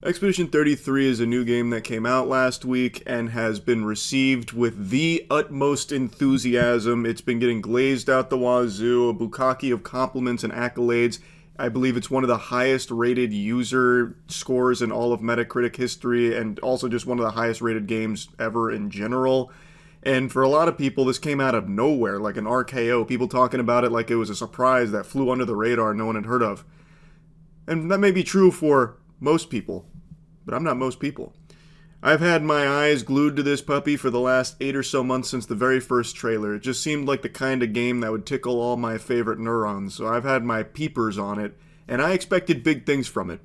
Expedition 33 is a new game that came out last week and has been received with the utmost enthusiasm. It's been getting glazed out the wazoo, a bukkake of compliments and accolades. I believe it's one of the highest rated user scores in all of Metacritic history, and also just one of the highest rated games ever in general. And for a lot of people, this came out of nowhere, like an RKO, people talking about it like it was a surprise that flew under the radar no one had heard of. And that may be true for most people, but I'm not most people. I've had my eyes glued to this puppy for the last 8 or so months since the very first trailer. It just seemed like the kind of game that would tickle all my favorite neurons, so I've had my peepers on it, and I expected big things from it.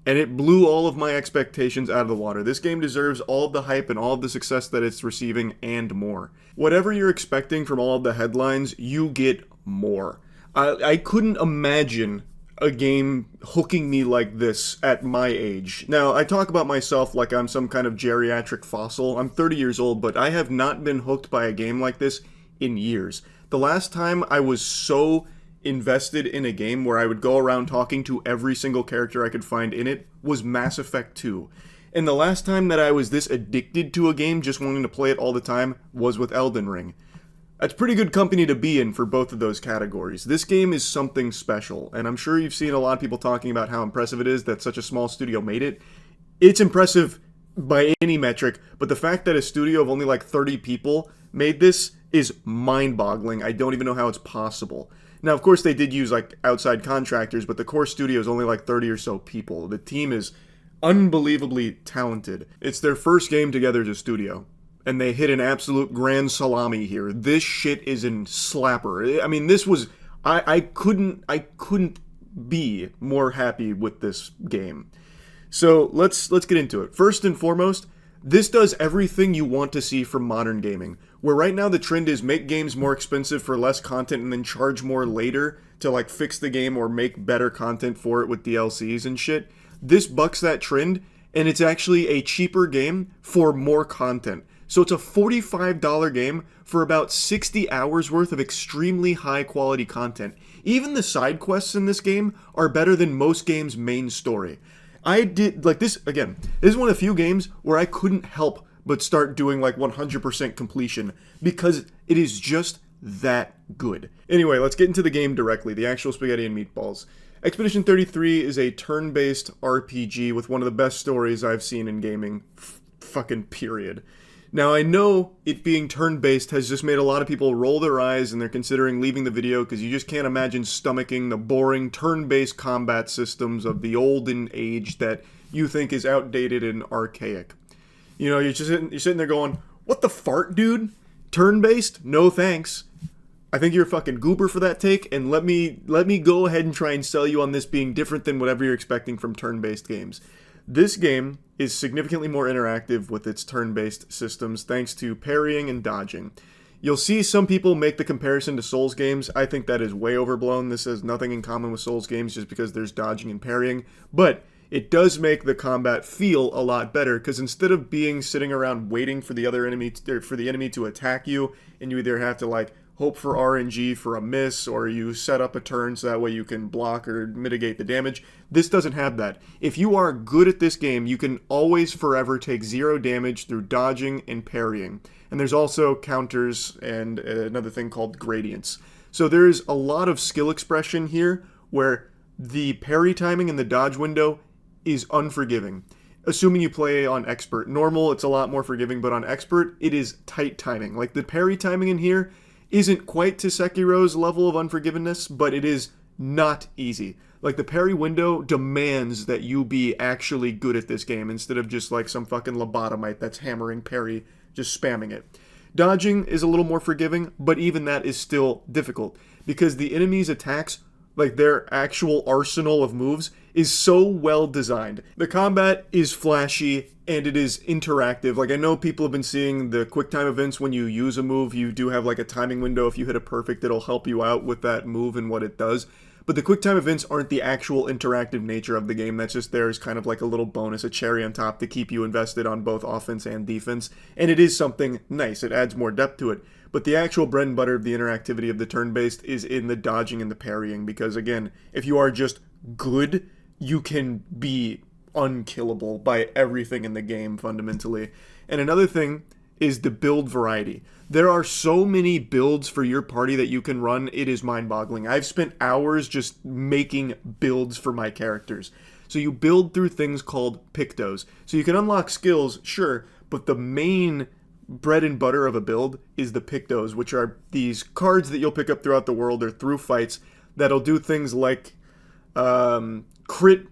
And it blew all of my expectations out of the water. This game deserves all of the hype and all of the success that it's receiving and more. Whatever you're expecting from all of the headlines, you get more. I couldn't imagine a game hooking me like this at my age. Now, I talk about myself like I'm some kind of geriatric fossil. I'm 30 years old, but I have not been hooked by a game like this in years. The last time I was so invested in a game where I would go around talking to every single character I could find in it was Mass Effect 2. And the last time that I was this addicted to a game, just wanting to play it all the time, was with Elden Ring. That's pretty good company to be in for both of those categories. This game is something special, and I'm sure you've seen a lot of people talking about how impressive it is that such a small studio made it. It's impressive by any metric, but the fact that a studio of only like 30 people made this is mind-boggling. I don't even know how it's possible. Now, of course, they did use like outside contractors, but the core studio is only like 30 or so people. The team is unbelievably talented. It's their first game together as a studio, and they hit an absolute grand salami here. This shit is in slapper. I mean, this was I couldn't be more happy with this game. So let's get into it. First and foremost, this does everything you want to see from modern gaming. Where right now the trend is make games more expensive for less content and then charge more later to like fix the game or make better content for it with DLCs and shit. This bucks that trend, and it's actually a cheaper game for more content. So it's a $45 game for about 60 hours worth of extremely high quality content. Even the side quests in this game are better than most games' main story. I did, like this, again, this is one of the few games where I couldn't help but start doing like 100% completion because it is just that good. Anyway, let's get into the game directly, the actual spaghetti and meatballs. Expedition 33 is a turn-based RPG with one of the best stories I've seen in gaming, fucking period. Now, I know it being turn-based has just made a lot of people roll their eyes and they're considering leaving the video because you just can't imagine stomaching the boring turn-based combat systems of the olden age that you think is outdated and archaic. You know, you're sitting there going, what the fart, dude? Turn-based? No thanks. I think you're a fucking goober for that take, and let me go ahead and try and sell you on this being different than whatever you're expecting from turn-based games. This game is significantly more interactive with its turn-based systems thanks to parrying and dodging. You'll see some people make the comparison to Souls games. I think that is way overblown. This has nothing in common with Souls games just because there's dodging and parrying, but it does make the combat feel a lot better because instead of being sitting around waiting for the other enemy for the enemy to attack you, and you either have to like hope for RNG for a miss, or you set up a turn so that way you can block or mitigate the damage. This doesn't have that. If you are good at this game, you can always forever take 0 damage through dodging and parrying. And there's also counters and another thing called gradients. So there's a lot of skill expression here where the parry timing and the dodge window is unforgiving. Assuming you play on expert. Normal, it's a lot more forgiving, but on expert, it is tight timing. Like the parry timing in here isn't quite to Sekiro's level of unforgiveness, but it is not easy. Like the parry window demands that you be actually good at this game instead of just like some fucking lobotomite that's hammering parry, just spamming it. Dodging is a little more forgiving, but even that is still difficult because the enemy's attacks, like their actual arsenal of moves, is so well designed. The combat is flashy and it is interactive. Like I know people have been seeing the quick time events when you use a move. You do have like a timing window. If you hit a perfect, it'll help you out with that move and what it does. But the quick time events aren't the actual interactive nature of the game. That's just there as kind of like a little bonus, a cherry on top to keep you invested on both offense and defense. And it is something nice. It adds more depth to it. But the actual bread and butter of the interactivity of the turn-based is in the dodging and the parrying. Because again, if you are just good, you can be unkillable by everything in the game, fundamentally. And another thing is the build variety. There are so many builds for your party that you can run, it is mind-boggling. I've spent hours just making builds for my characters. So you build through things called Pictos. So you can unlock skills, sure, but the main bread and butter of a build is the Pictos, which are these cards that you'll pick up throughout the world or through fights that'll do things like crit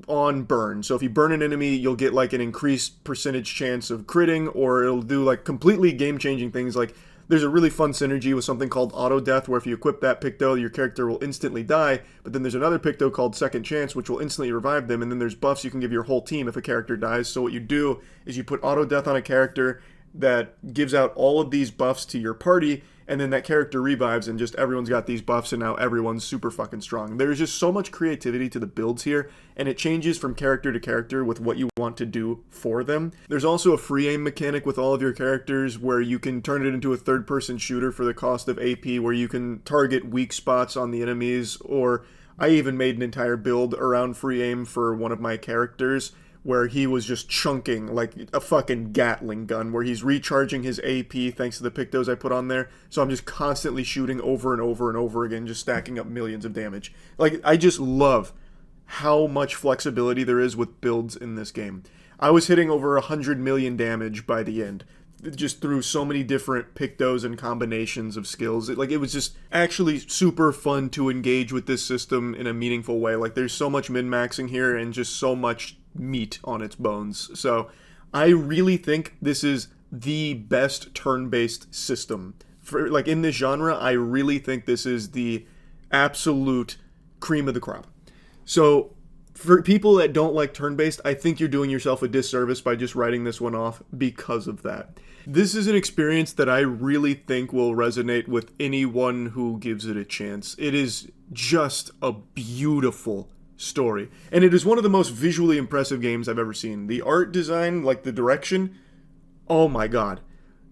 on burn. So if you burn an enemy, you'll get like an increased percentage chance of critting, or it'll do like completely game-changing things. Like there's a really fun synergy with something called auto death, where if you equip that Picto, your character will instantly die. But then there's another Picto called second chance, which will instantly revive them. And then there's buffs you can give your whole team if a character dies. So what you do is you put auto death on a character that gives out all of these buffs to your party, and then that character revives and just everyone's got these buffs and now everyone's super fucking strong. There's just so much creativity to the builds here, and it changes from character to character with what you want to do for them. There's also a free aim mechanic with all of your characters where you can turn it into a third-person shooter for the cost of AP, where you can target weak spots on the enemies, or I even made an entire build around free aim for one of my characters where he was just chunking like a fucking Gatling gun, where he's recharging his AP thanks to the Pictos I put on there. So I'm just constantly shooting over and over and over again, just stacking up millions of damage. Like, I just love how much flexibility there is with builds in this game. I was hitting over 100 million damage by the end, just through so many different Pictos and combinations of skills. It was just actually super fun to engage with this system in a meaningful way. Like, there's so much min-maxing here and just so much meat on its bones. So I really think this is the best turn-based system. For like in this genre, I really think this is the absolute cream of the crop. So for people that don't like turn-based, I think you're doing yourself a disservice by just writing this one off because of that. This is an experience that I really think will resonate with anyone who gives it a chance. It is just a beautiful story, and it is one of the most visually impressive games I've ever seen. The art design, like the direction, oh my god,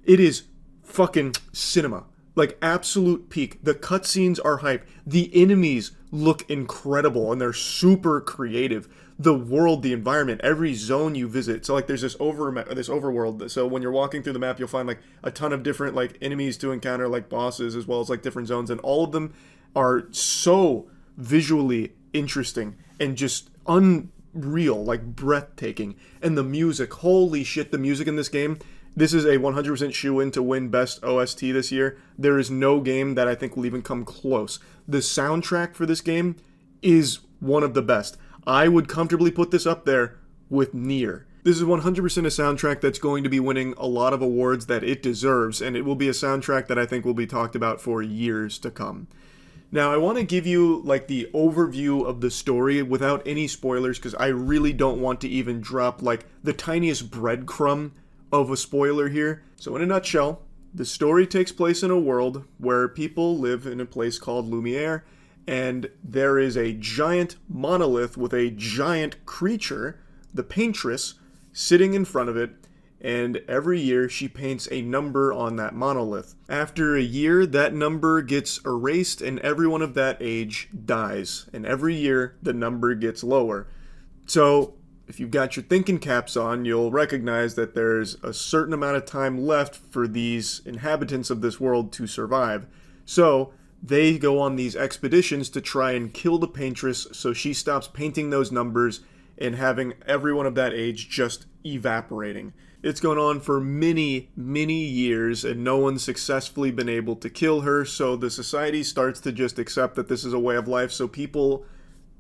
it is fucking cinema. Like absolute peak. The cutscenes are hype. The enemies look incredible and they're super creative. The world, the environment, every zone you visit. So like there's this overworld. So when you're walking through the map, you'll find like a ton of different like enemies to encounter, like bosses, as well as like different zones, and all of them are so visually interesting and just unreal, like breathtaking. And the music, holy shit, the music in this game, this is a 100% shoe-in to win Best OST this year. There is no game that I think will even come close. The soundtrack for this game is one of the best. I would comfortably put this up there with Nier. This is 100% a soundtrack that's going to be winning a lot of awards that it deserves, and it will be a soundtrack that I think will be talked about for years to come. Now, I want to give you like the overview of the story without any spoilers, because I really don't want to even drop like the tiniest breadcrumb of a spoiler here. So in a nutshell, the story takes place in a world where people live in a place called Lumiere, and there is a giant monolith with a giant creature, the Paintress, sitting in front of it, and every year she paints a number on that monolith. After a year, that number gets erased and everyone of that age dies, and every year the number gets lower. So if you've got your thinking caps on, you'll recognize that there's a certain amount of time left for these inhabitants of this world to survive. So they go on these expeditions to try and kill the Paintress so she stops painting those numbers and having everyone of that age just evaporating. It's gone on for many, many years, and no one's successfully been able to kill her, so the society starts to just accept that this is a way of life, so people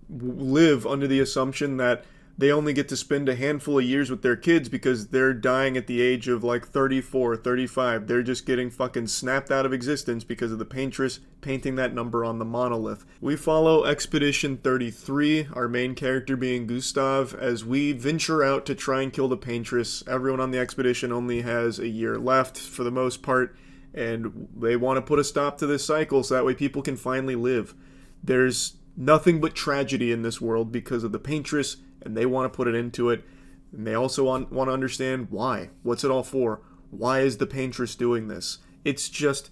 live under the assumption that they only get to spend a handful of years with their kids because they're dying at the age of like 34, 35. They're just getting fucking snapped out of existence because of the Paintress painting that number on the monolith. We follow Expedition 33, our main character being Gustav, as we venture out to try and kill the Paintress. Everyone on the expedition only has a year left for the most part, and they want to put a stop to this cycle so that way people can finally live. There's nothing but tragedy in this world because of the Paintress, and they want to put it into it. And they also want to understand why. What's it all for? Why is the Paintress doing this? It's just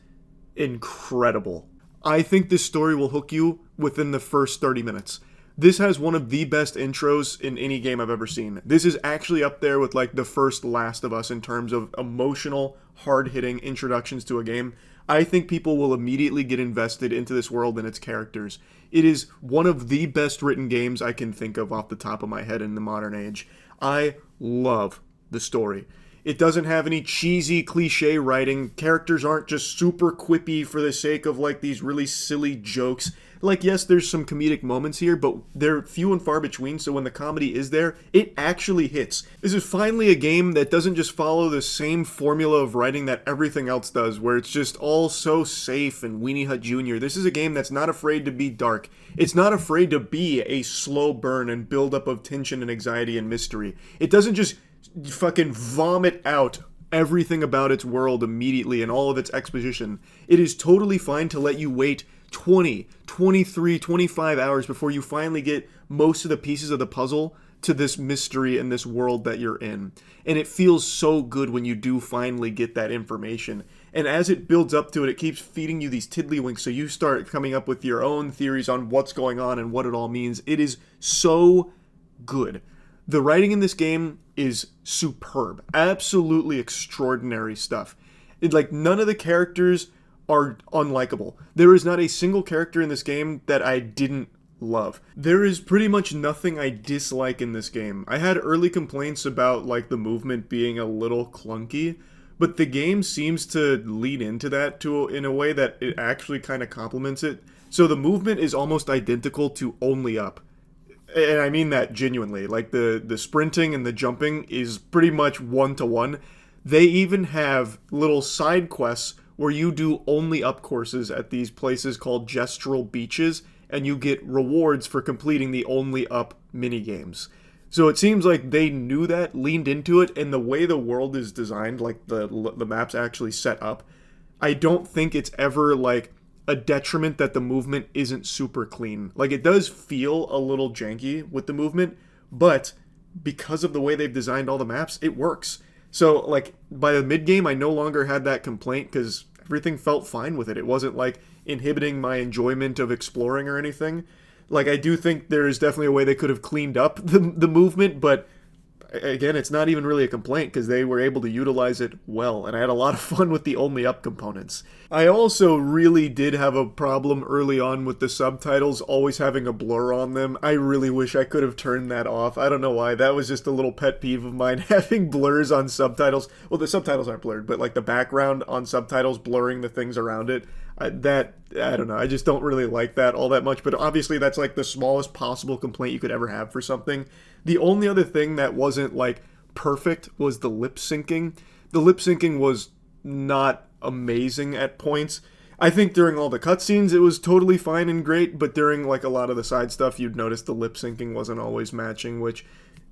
incredible. I think this story will hook you within the first 30 minutes. This has one of the best intros in any game I've ever seen. This is actually up there with like the first Last of Us in terms of emotional, hard-hitting introductions to a game. I think people will immediately get invested into this world and its characters. It is one of the best written games I can think of off the top of my head in the modern age. I love the story. It doesn't have any cheesy cliche writing. Characters aren't just super quippy for the sake of like these really silly jokes. Like, yes, there's some comedic moments here, but they're few and far between, so when the comedy is there, it actually hits. This is finally a game that doesn't just follow the same formula of writing that everything else does, where it's just all so safe and Weenie Hut Jr. This is a game that's not afraid to be dark. It's not afraid to be a slow burn and build-up of tension and anxiety and mystery. It doesn't just fucking vomit out everything about its world immediately and all of its exposition. It is totally fine to let you wait 20, 23, 25 hours before you finally get most of the pieces of the puzzle to this mystery and this world that you're in. And it feels so good when you do finally get that information. And as it builds up to it, it keeps feeding you these tiddlywinks, so you start coming up with your own theories on what's going on and what it all means. It is so good. The writing in this game is superb. Absolutely extraordinary stuff. None of the characters are unlikable. There is not a single character in this game that I didn't love. There is pretty much nothing I dislike in this game. I had early complaints about like the movement being a little clunky, but the game seems to lead into that in a way that it actually kind of complements it. So the movement is almost identical to Only Up. And I mean that genuinely. Like the sprinting and the jumping is pretty much one-to-one. They even have little side quests where you do Only Up courses at these places called gestural beaches, and you get rewards for completing the Only Up minigames. So it seems like they knew that, leaned into it, and the way the world is designed, like the map's actually set up, I don't think it's ever like a detriment that the movement isn't super clean. Like, it does feel a little janky with the movement, but because of the way they've designed all the maps, it works. So, like, by the mid-game, I no longer had that complaint because everything felt fine with it. It wasn't, like, inhibiting my enjoyment of exploring or anything. Like, I do think there is definitely a way they could have cleaned up the movement, but again, it's not even really a complaint because they were able to utilize it well, and I had a lot of fun with the Only Up components. I also really did have a problem early on with the subtitles always having a blur on them. I really wish I could have turned that off. I don't know why. That was just a little pet peeve of mine, having blurs on subtitles. Well, the subtitles aren't blurred, but like the background on subtitles blurring the things around it. I don't know. I just don't really like that all that much, but obviously that's like the smallest possible complaint you could ever have for something. The only other thing that wasn't like perfect was the lip syncing. The lip syncing was not amazing at points. I think during all the cutscenes it was totally fine and great, but during like a lot of the side stuff you'd notice the lip syncing wasn't always matching, which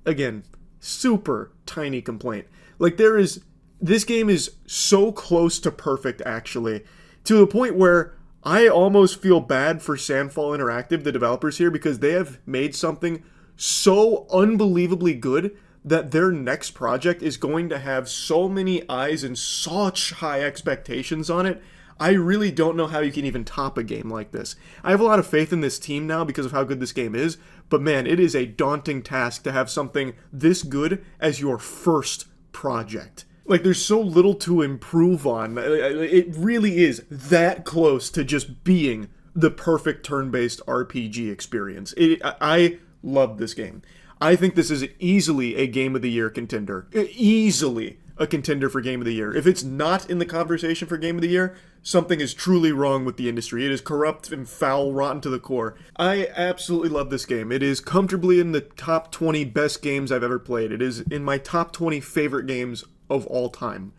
again, super tiny complaint. Like this game is so close to perfect actually, to the point where I almost feel bad for Sandfall Interactive, the developers here, because they have made something so unbelievably good that their next project is going to have so many eyes and such high expectations on it. I really don't know how you can even top a game like this. I have a lot of faith in this team now because of how good this game is, but man, it is a daunting task to have something this good as your first project. Like, there's so little to improve on. It really is that close to just being the perfect turn-based RPG experience. I love this game. I think this is easily a Game of the Year contender. Easily a contender for Game of the Year. If it's not in the conversation for Game of the Year, something is truly wrong with the industry. It is corrupt and foul, rotten to the core. I absolutely love this game. It is comfortably in the top 20 best games I've ever played. It is in my top 20 favorite games of all time.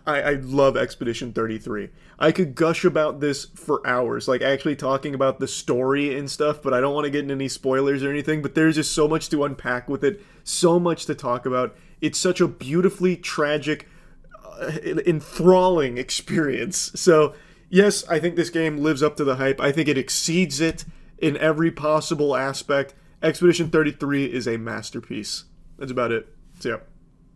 I love Expedition 33. I could gush about this for hours, like actually talking about the story and stuff, but I don't want to get into any spoilers or anything, but there's just so much to unpack with it, so much to talk about. It's such a beautifully tragic, enthralling experience. So, yes, I think this game lives up to the hype. I think it exceeds it in every possible aspect. Expedition 33 is a masterpiece. That's about it. See ya.